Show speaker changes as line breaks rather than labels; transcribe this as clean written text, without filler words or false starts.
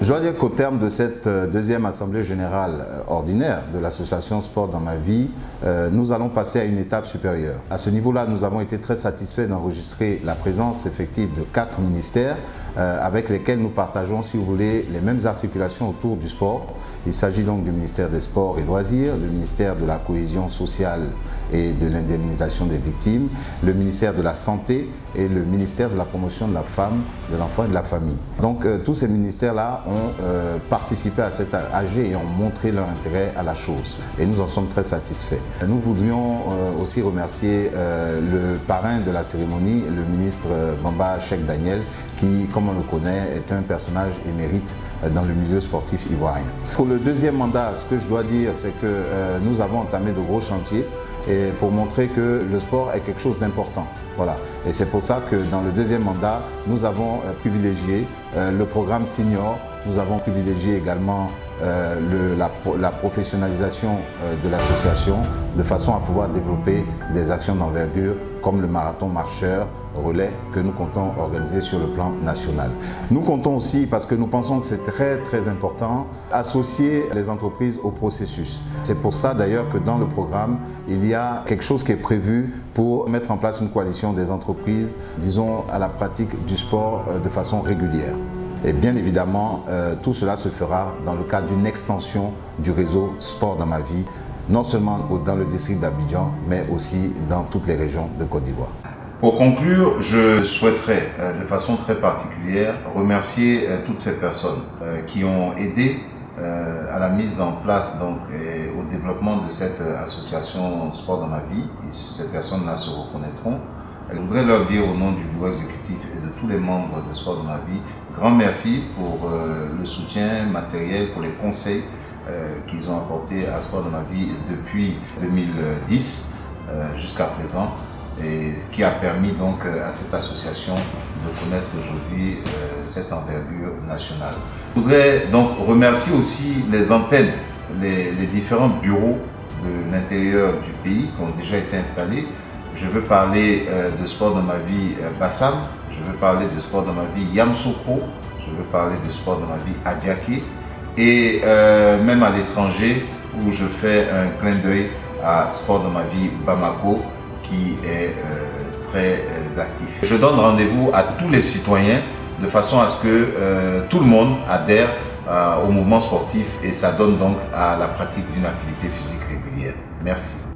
Je dois dire qu'au terme de cette deuxième assemblée générale ordinaire de l'association Sport dans ma vie, nous allons passer à une étape supérieure. À ce niveau-là, nous avons été très satisfaits d'enregistrer la présence effective de 4 ministères avec lesquels nous partageons, si vous voulez, les mêmes articulations autour du sport. Il s'agit donc du ministère des Sports et Loisirs, le ministère de la Cohésion sociale et de l'indemnisation des victimes, le ministère de la Santé et le ministère de la Promotion de la femme, de l'enfant et de la famille. Donc tous ces ministères-là ont participé à cet AG et ont montré leur intérêt à la chose. Et nous en sommes très satisfaits. Nous voudrions aussi remercier le parrain de la cérémonie, le ministre Bamba Cheikh Daniel, qui, comme on le connaît, est un personnage émérite dans le milieu sportif ivoirien. Pour le deuxième mandat, ce que je dois dire, c'est que nous avons entamé de gros chantiers et pour montrer que le sport est quelque chose d'important. Voilà. Et c'est pour ça que dans le deuxième mandat, nous avons privilégié le programme senior, nous avons privilégié également la professionnalisation de l'association de façon à pouvoir développer des actions d'envergure comme le marathon marcheur relais que nous comptons organiser sur le plan national. Nous comptons aussi, parce que nous pensons que c'est très important, associer les entreprises au processus. C'est pour ça d'ailleurs que dans le programme, il y a quelque chose qui est prévu pour mettre en place une coalition des entreprises, disons, à la pratique du sport de façon régulière. Et bien évidemment, tout cela se fera dans le cadre d'une extension du réseau Sport dans ma vie, non seulement dans le district d'Abidjan, mais aussi dans toutes les régions de Côte d'Ivoire. Pour conclure, je souhaiterais de façon très particulière remercier toutes ces personnes qui ont aidé à la mise en place et au développement de cette association Sport dans ma vie. Et ces personnes-là se reconnaîtront. Je voudrais leur dire au nom du bureau exécutif et de tous les membres de Sport dans ma vie, grand merci pour le soutien matériel, pour les conseils qu'ils ont apportés à Sport dans ma vie depuis 2010 jusqu'à présent, et qui a permis donc à cette association de connaître aujourd'hui cette envergure nationale. Je voudrais donc remercier aussi les antennes, les différents bureaux de l'intérieur du pays qui ont déjà été installés. Je veux parler de Sport dans ma vie Bassam, je veux parler de Sport dans ma vie Yamsoko, je veux parler de Sport dans ma vie Adiaké, et même à l'étranger où je fais un clin d'œil à Sport dans ma vie Bamako qui est très actif. Je donne rendez-vous à tous les citoyens de façon à ce que tout le monde adhère au mouvement sportif et s'adonne donc à la pratique d'une activité physique régulière. Merci.